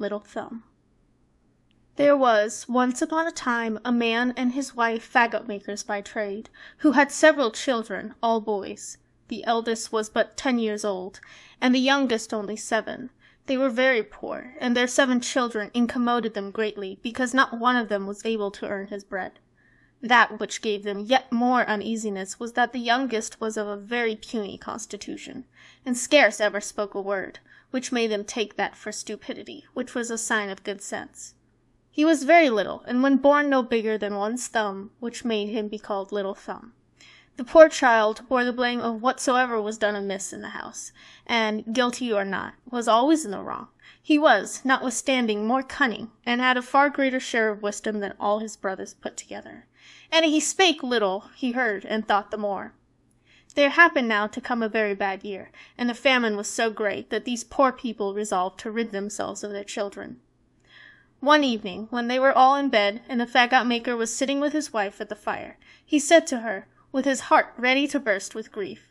Little Thumb. There was, once upon a time, a man and his wife faggot-makers by trade, who had several children, all boys. The eldest was but 10 years old, and the youngest only 7. They were very poor, and their 7 children incommoded them greatly, because not one of them was able to earn his bread. That which gave them yet more uneasiness was that the youngest was of a very puny constitution, and scarce ever spoke a word, which made them take that for stupidity, which was a sign of good sense. He was very little, and when born no bigger than one's thumb, which made him be called Little Thumb. The poor child bore the blame of whatsoever was done amiss in the house, and, guilty or not, was always in the wrong. He was, notwithstanding, more cunning, and had a far greater share of wisdom than all his brothers put together. And he spake little, he heard, and thought the more. There happened now to come a very bad year, and the famine was so great that these poor people resolved to rid themselves of their children. One evening, when they were all in bed, and the faggot-maker was sitting with his wife at the fire, he said to her, with his heart ready to burst with grief,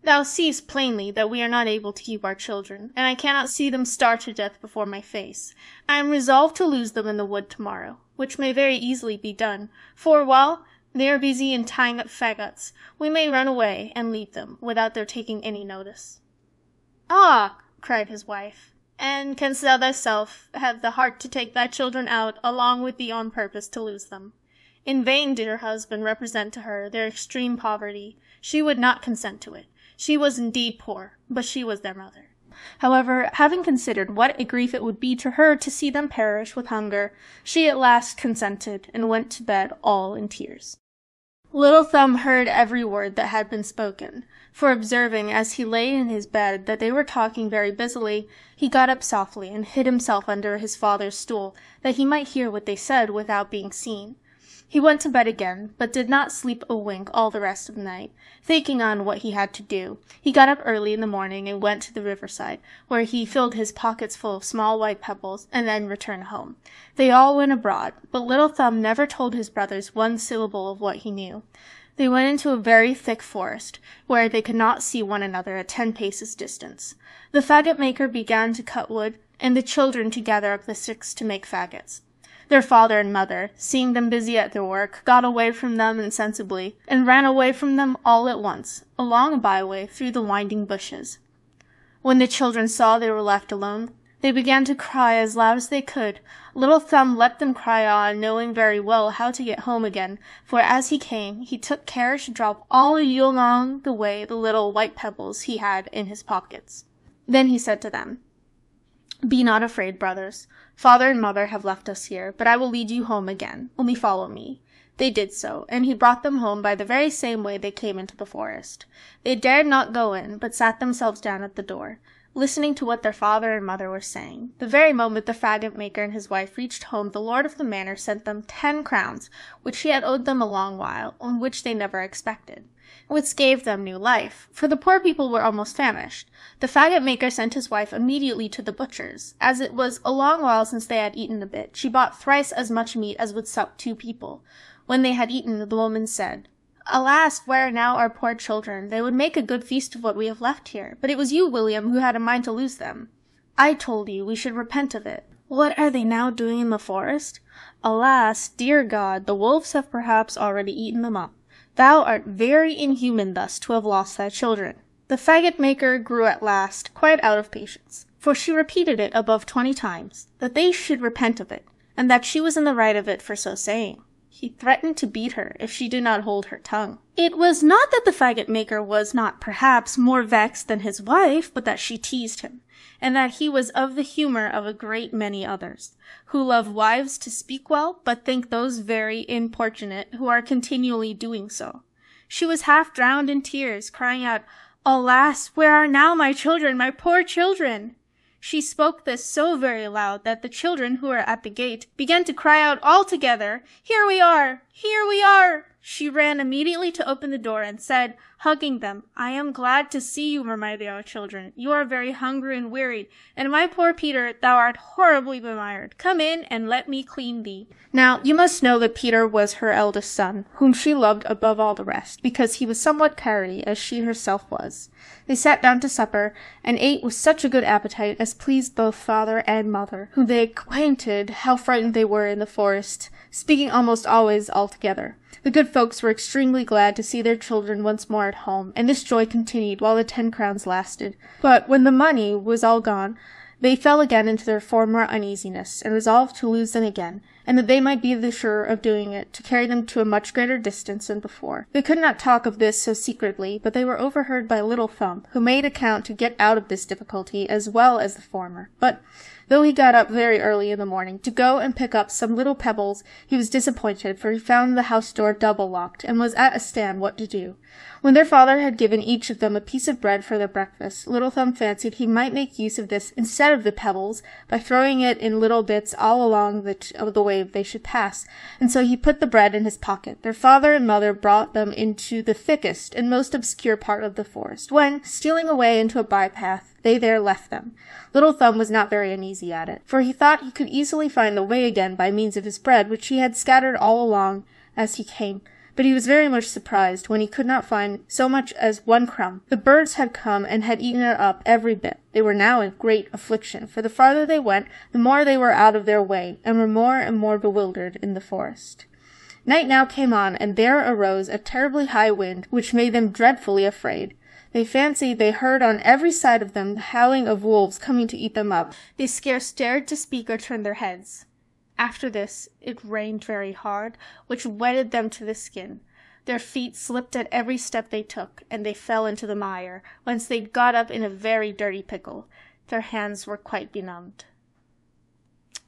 "Thou seest plainly that we are not able to keep our children, and I cannot see them starve to death before my face. I am resolved to lose them in the wood tomorrow, which may very easily be done, for while they are busy in tying up faggots, we may run away and leave them, without their taking any notice." "Ah!" cried his wife, "and canst thou thyself have the heart to take thy children out along with thee on purpose to lose them?" In vain did her husband represent to her their extreme poverty. She would not consent to it. She was indeed poor, but she was their mother. However, having considered what a grief it would be to her to see them perish with hunger, she at last consented, and went to bed all in tears. Little Thumb heard every word that had been spoken, for observing as he lay in his bed that they were talking very busily, he got up softly and hid himself under his father's stool, that he might hear what they said without being seen. He went to bed again, but did not sleep a wink all the rest of the night, thinking on what he had to do. He got up early in the morning and went to the riverside, where he filled his pockets full of small white pebbles, and then returned home. They all went abroad, but Little Thumb never told his brothers one syllable of what he knew. They went into a very thick forest, where they could not see one another at 10 paces distance. The faggot-maker began to cut wood, and the children to gather up the sticks to make faggots. Their father and mother, seeing them busy at their work, got away from them insensibly, and ran away from them all at once, along a byway through the winding bushes. When the children saw they were left alone, they began to cry as loud as they could. Little Thumb let them cry on, knowing very well how to get home again, for as he came, he took care to drop all along the way the little white pebbles he had in his pockets. Then he said to them, "Be not afraid, brothers. Father and mother have left us here, but I will lead you home again. Only follow me." They did so, and he brought them home by the very same way they came into the forest. They dared not go in, but sat themselves down at the door, listening to what their father and mother were saying. The very moment the faggot-maker and his wife reached home, the lord of the manor sent them 10 crowns, which he had owed them a long while, and which they never expected, which gave them new life, for the poor people were almost famished. The faggot-maker sent his wife immediately to the butcher's. As it was a long while since they had eaten a bit, she bought thrice as much meat as would sup 2 people. When they had eaten, the woman said, "Alas, where are now our poor children? They would make a good feast of what we have left here, but it was you, William, who had a mind to lose them. I told you we should repent of it. What are they now doing in the forest? Alas, dear God, the wolves have perhaps already eaten them up. Thou art very inhuman thus to have lost thy children." The faggot-maker grew at last quite out of patience, for she repeated it above 20 times, that they should repent of it, and that she was in the right of it for so saying. He threatened to beat her if she did not hold her tongue. It was not that the faggot-maker was not, perhaps, more vexed than his wife, but that she teased him, and that he was of the humour of a great many others, who love wives to speak well, but think those very importunate who are continually doing so. She was half drowned in tears, crying out, "Alas, where are now my children, my poor children?" She spoke this so very loud that the children who were at the gate began to cry out all together, "Here we are! Here we are!" She ran immediately to open the door and said, hugging them, "I am glad to see you, my dear children. You are very hungry and wearied, and my poor Peter, thou art horribly bemired. Come in, and let me clean thee." Now, you must know that Peter was her eldest son, whom she loved above all the rest, because he was somewhat carroty, as she herself was. They sat down to supper, and ate with such a good appetite as pleased both father and mother, whom they acquainted how frightened they were in the forest, speaking almost always all together. The good folks were extremely glad to see their children once more at home, and this joy continued while the 10 crowns lasted. But when the money was all gone, they fell again into their former uneasiness, and resolved to lose them again, and that they might be the surer of doing it, to carry them to a much greater distance than before. They could not talk of this so secretly, but they were overheard by Little Thumb, who made account to get out of this difficulty as well as the former. But though he got up very early in the morning to go and pick up some little pebbles, he was disappointed, for he found the house door double locked, and was at a stand what to do. When their father had given each of them a piece of bread for their breakfast, Little Thumb fancied he might make use of this instead of the pebbles, by throwing it in little bits all along the way they should pass, and so he put the bread in his pocket. Their father and mother brought them into the thickest and most obscure part of the forest, when, stealing away into a by-path, they there left them. Little Thumb was not very uneasy at it, for he thought he could easily find the way again by means of his bread, which he had scattered all along as he came. But he was very much surprised when he could not find so much as one crumb. The birds had come and had eaten it up every bit. They were now in great affliction, for the farther they went, the more they were out of their way, and were more and more bewildered in the forest. Night now came on, and there arose a terribly high wind, which made them dreadfully afraid. They fancied they heard on every side of them the howling of wolves coming to eat them up. They scarce dared to speak or turn their heads. After this, it rained very hard, which wetted them to the skin. Their feet slipped at every step they took, and they fell into the mire, whence they got up in a very dirty pickle. Their hands were quite benumbed.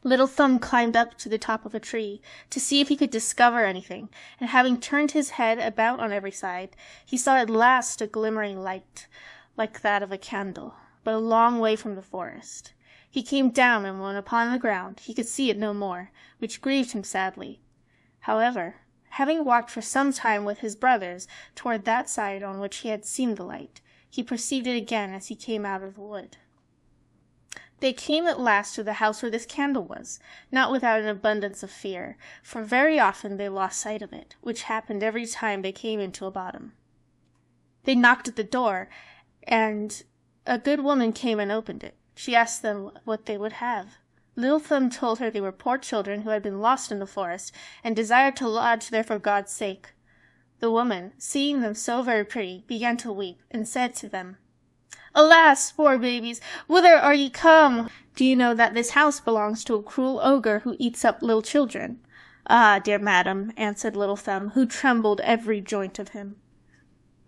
Little Thumb climbed up to the top of a tree, to see if he could discover anything, and having turned his head about on every side, he saw at last a glimmering light, like that of a candle, but a long way from the forest. He came down, and when upon the ground, he could see it no more, which grieved him sadly. However, having walked for some time with his brothers toward that side on which he had seen the light, he perceived it again as he came out of the wood. They came at last to the house where this candle was, not without an abundance of fear, for very often they lost sight of it, which happened every time they came into a bottom. They knocked at the door, and a good woman came and opened it. She asked them what they would have. Little Thumb told her they were poor children who had been lost in the forest, and desired to lodge there for God's sake. The woman, seeing them so very pretty, began to weep, and said to them, "Alas, poor babies, whither are ye come? Do you know that this house belongs to a cruel ogre who eats up little children?" "Ah, dear madam," answered Little Thumb, who trembled every joint of him,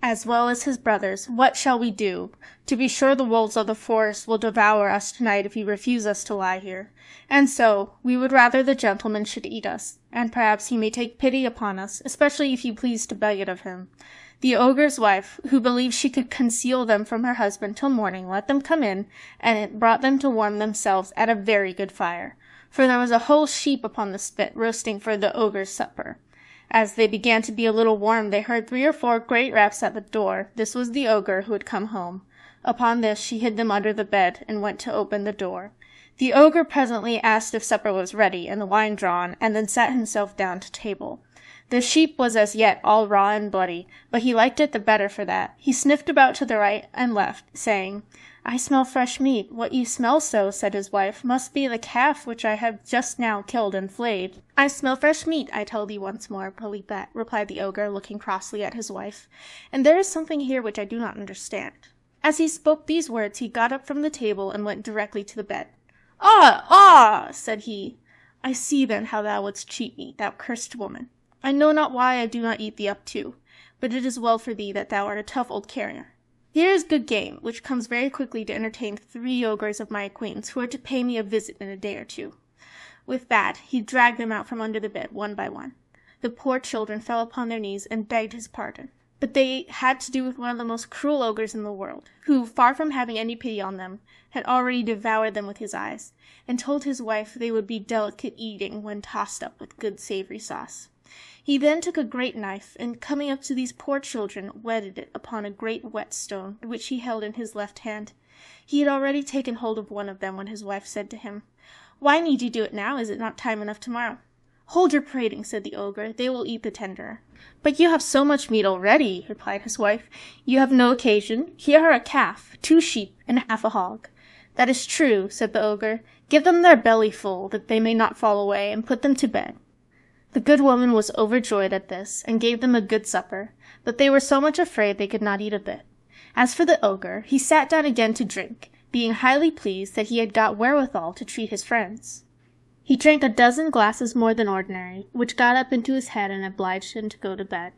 as well as his brothers, "what shall we do? To be sure the wolves of the forest will devour us tonight if you refuse us to lie here. And so, we would rather the gentleman should eat us, and perhaps he may take pity upon us, especially if you please to beg it of him. The ogre's wife, who believed she could conceal them from her husband till morning, let them come in, and it brought them to warm themselves at a very good fire, for there was a whole sheep upon the spit roasting for the ogre's supper. As they began to be a little warm, they heard 3 or 4 great raps at the door. This was the ogre who had come home. Upon this she hid them under the bed, and went to open the door. The ogre presently asked if supper was ready, and the wine drawn, and then sat himself down to table. The sheep was as yet all raw and bloody, but he liked it the better for that. He sniffed about to the right and left, saying, "I smell fresh meat. What you smell so," said his wife, "must be the calf which I have just now killed and flayed." "I smell fresh meat, I tell thee once more, Pelipet," replied the ogre, looking crossly at his wife, "and there is something here which I do not understand." As he spoke these words, he got up from the table and went directly to the bed. "Ah, ah!" said he. "I see then how thou wouldst cheat me, thou cursed woman. I know not why I do not eat thee up too, but it is well for thee that thou art a tough old carrier. Here is good game, which comes very quickly to entertain 3 ogres of my acquaintance who are to pay me a visit in a day or 2. With that, he dragged them out from under the bed, one by one. The poor children fell upon their knees and begged his pardon. But they had to do with one of the most cruel ogres in the world, who, far from having any pity on them, had already devoured them with his eyes, and told his wife they would be delicate eating when tossed up with good savory sauce. He then took a great knife, and coming up to these poor children, whetted it upon a great whetstone, which he held in his left hand. He had already taken hold of one of them when his wife said to him, "Why need you do it now? Is it not time enough tomorrow?" "Hold your prating," said the ogre, "they will eat the tenderer." "But you have so much meat already," replied his wife. "You have no occasion. Here are a calf, 2 sheep, and half a hog." "That is true," said the ogre. "Give them their belly full, that they may not fall away, and put them to bed." The good woman was overjoyed at this, and gave them a good supper, but they were so much afraid they could not eat a bit. As for the ogre, he sat down again to drink, being highly pleased that he had got wherewithal to treat his friends. He drank a dozen glasses more than ordinary, which got up into his head and obliged him to go to bed.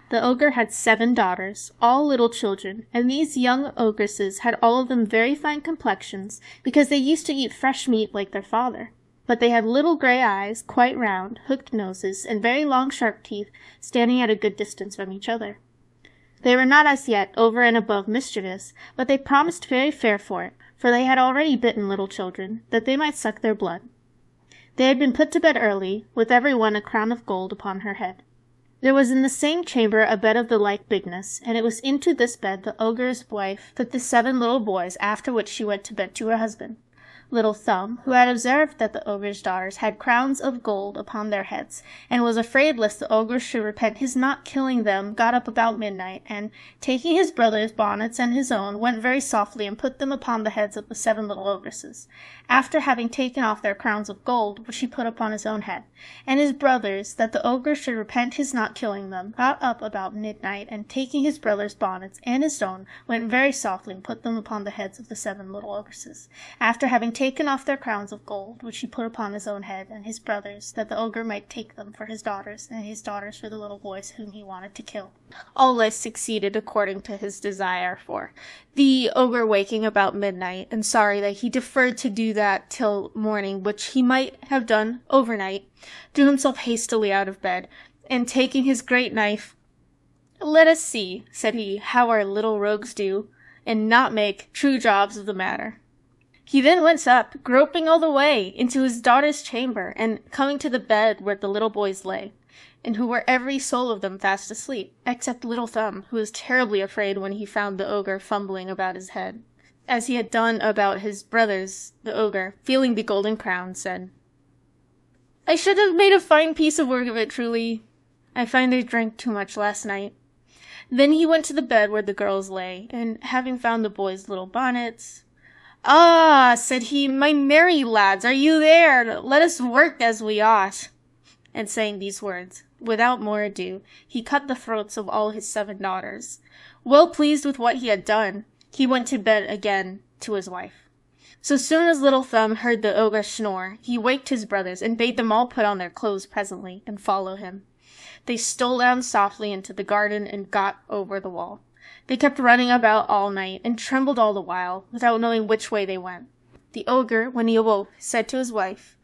The ogre had 7 daughters, all little children, and these young ogresses had all of them very fine complexions, because they used to eat fresh meat like their father. But they had little grey eyes, quite round, hooked noses, and very long sharp teeth, standing at a good distance from each other. They were not as yet over and above mischievous, but they promised very fair for it, for they had already bitten little children, that they might suck their blood. They had been put to bed early, with every one a crown of gold upon her head. There was in the same chamber a bed of the like bigness, and it was into this bed the ogre's wife put the 7 little boys, after which she went to bed to her husband. Little Thumb, who had observed that the ogre's daughters had crowns of gold upon their heads, and was afraid lest the ogre should repent his not killing them, got up about midnight, and, taking his brother's bonnets and his own, went very softly and put them upon the heads of the 7 little ogresses, after having taken off their crowns of gold, which he put upon his own head. And his brothers, that the ogre should repent his not killing them, got up about midnight, and taking his brother's bonnets and his own, went very softly and put them upon the heads of the 7 little ogresses, after having taken off their crowns of gold, which he put upon his own head and his brothers, that the ogre might take them for his daughters, and his daughters for the little boys whom he wanted to kill. All this succeeded according to his desire, for the ogre waking about midnight, and sorry that he deferred to do that till morning, which he might have done overnight, threw himself hastily out of bed, and taking his great knife, "Let us see," said he, "how our little rogues do, and not make true jobs of the matter." He then went up, groping all the way, into his daughter's chamber, and coming to the bed where the little boys lay, and who were every soul of them fast asleep, except little Thumb, who was terribly afraid when he found the ogre fumbling about his head, as he had done about his brothers. The ogre, feeling the golden crown, said, "I should have made a fine piece of work of it, truly. I find I drank too much last night." Then he went to the bed where the girls lay, and having found the boys' little bonnets, "Ah," said he, "my merry lads, are you there? Let us work as we ought." And saying these words, without more ado, he cut the throats of all his 7 daughters. Well pleased with what he had done, he went to bed again to his wife. So soon as little Thumb heard the ogre snore, he waked his brothers, and bade them all put on their clothes presently, and follow him. They stole down softly into the garden, and got over the wall. They kept running about all night, and trembled all the while, without knowing which way they went. The ogre, when he awoke, said to his wife,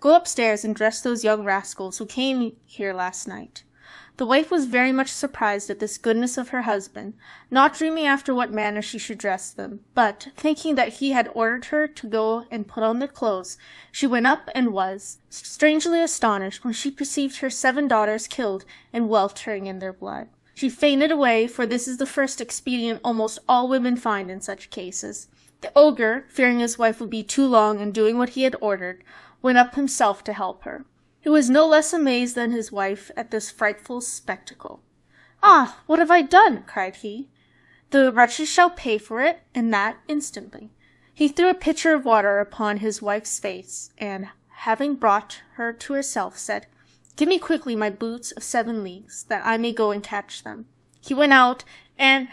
"Go upstairs and dress those young rascals who came here last night." The wife was very much surprised at this goodness of her husband, not dreaming after what manner she should dress them, but, thinking that he had ordered her to go and put on their clothes, she went up and was strangely astonished when she perceived her 7 daughters killed and weltering in their blood. She fainted away, for this is the first expedient almost all women find in such cases. The ogre, fearing his wife would be too long in doing what he had ordered, went up himself to help her. He was no less amazed than his wife at this frightful spectacle. "Ah, what have I done?" cried he. "The wretches shall pay for it, and that instantly." He threw a pitcher of water upon his wife's face, and, having brought her to herself, said, "Give me quickly my boots of 7 leagues, that I may go and catch them." He went out, and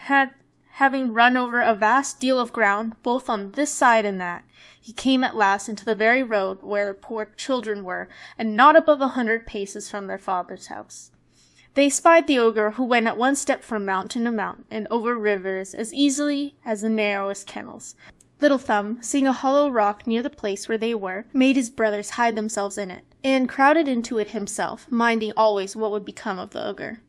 having run over a vast deal of ground, both on this side and that, he came at last into the very road where the poor children were, and not above 100 paces from their father's house. They spied the ogre, who went at one step from mountain to mountain, and over rivers as easily as the narrowest kennels. Little Thumb, seeing a hollow rock near the place where they were, made his brothers hide themselves in it, and crowded into it himself, minding always what would become of the ogre.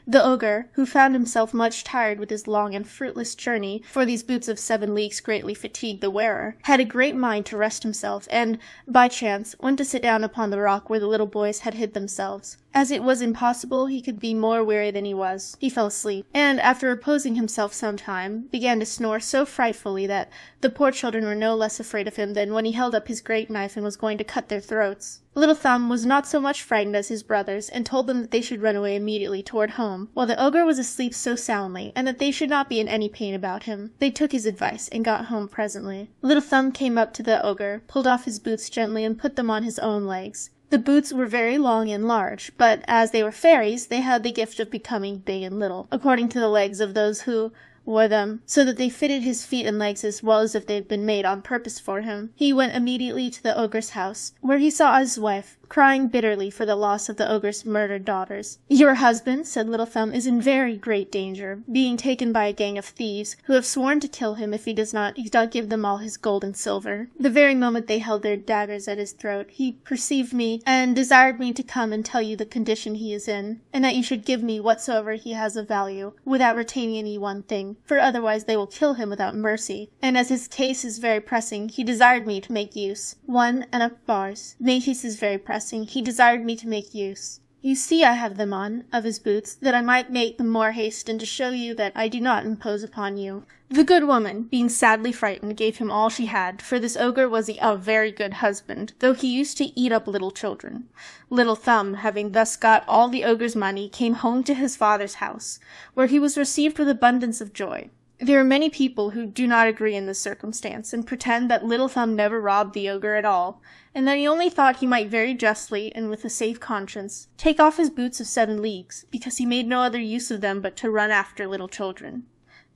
The ogre, who found himself much tired with his long and fruitless journey, for these boots of 7 leagues greatly fatigued the wearer, had a great mind to rest himself, and, by chance, went to sit down upon the rock where the little boys had hid themselves. As it was impossible he could be more weary than he was, he fell asleep, and, after reposing himself some time, began to snore so frightfully that the poor children were no less afraid of him than when he held up his great knife and was going to cut their throats. Little Thumb was not so much frightened as his brothers, and told them that they should run away immediately toward home, while the ogre was asleep so soundly, and that they should not be in any pain about him. They took his advice, and got home presently. Little Thumb came up to the ogre, pulled off his boots gently, and put them on his own legs. The boots were very long and large, but as they were fairies, they had the gift of becoming big and little, according to the legs of those who wore them, so that they fitted his feet and legs as well as if they had been made on purpose for him. He went immediately to the ogre's house, where he saw his wife, crying bitterly for the loss of the ogre's murdered daughters. "Your husband," said Little Thumb, "is in very great danger, being taken by a gang of thieves, who have sworn to kill him if he does not give them all his gold and silver." The very moment they held their daggers at his throat, he perceived me, and desired me to come and tell you the condition he is in, and that you should give me whatsoever he has of value, without retaining any one thing, for otherwise they will kill him without mercy, and as his case is very pressing, he desired me to make use. 1 and of bars. My case is very pressing. He desired me to make use. You see I have them on, of his boots, that I might make the more haste, and to show you that I do not impose upon you. The good woman, being sadly frightened, gave him all she had, for this ogre was a very good husband, though he used to eat up little children. Little Thumb, having thus got all the ogre's money, came home to his father's house, where he was received with abundance of joy. There are many people who do not agree in this circumstance, and pretend that Little Thumb never robbed the ogre at all, and that he only thought he might very justly, and with a safe conscience, take off his boots of 7 leagues, because he made no other use of them but to run after little children.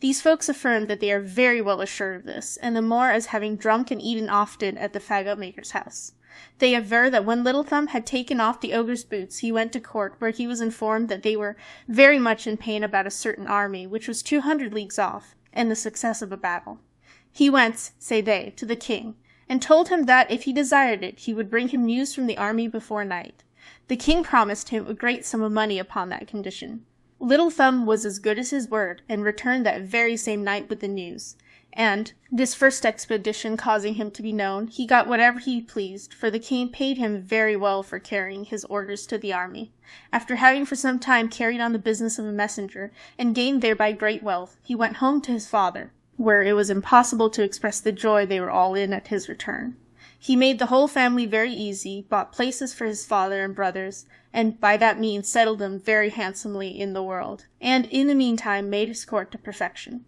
These folks affirm that they are very well assured of this, and the more as having drunk and eaten often at the fagot-maker's house. They aver that when Little Thumb had taken off the ogre's boots, he went to court, where he was informed that they were very much in pain about a certain army, which was 200 leagues off, and the success of a battle. He went, say they, to the king, and told him that, if he desired it, he would bring him news from the army before night. The king promised him a great sum of money upon that condition. Little Thumb was as good as his word, and returned that very same night with the news. And, this first expedition causing him to be known, he got whatever he pleased, for the king paid him very well for carrying his orders to the army. After having for some time carried on the business of a messenger, and gained thereby great wealth, he went home to his father, where it was impossible to express the joy they were all in at his return. He made the whole family very easy, bought places for his father and brothers, and by that means settled them very handsomely in the world, and in the meantime made his court to perfection.